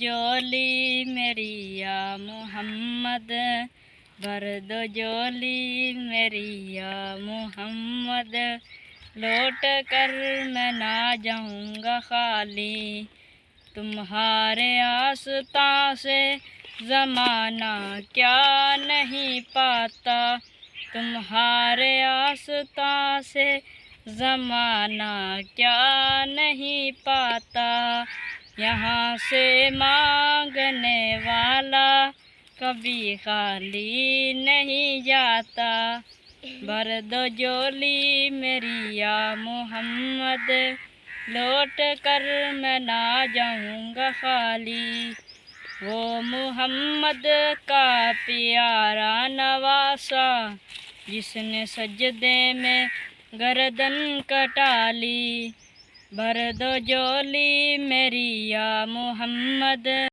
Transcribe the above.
जोली मेरी या मोहम्मद, भर दो जोली मेरी या मोहम्मद। लौट कर मैं ना जाऊँगा खाली, तुम्हारे आस्था से ज़माना क्या नहीं पाता। तुम्हारे आस्था से ज़माना क्या नहीं पाता। यहाँ से मांगने वाला कभी खाली नहीं जाता। भर दो जोली मेरी या मोहम्मद, लौट कर मैं ना जाऊँगा खाली। वो मोहम्मद का प्यारा नवासा, जिसने सजदे में गर्दन कटा ली। भर दो जोली मेरी या मोहम्मद।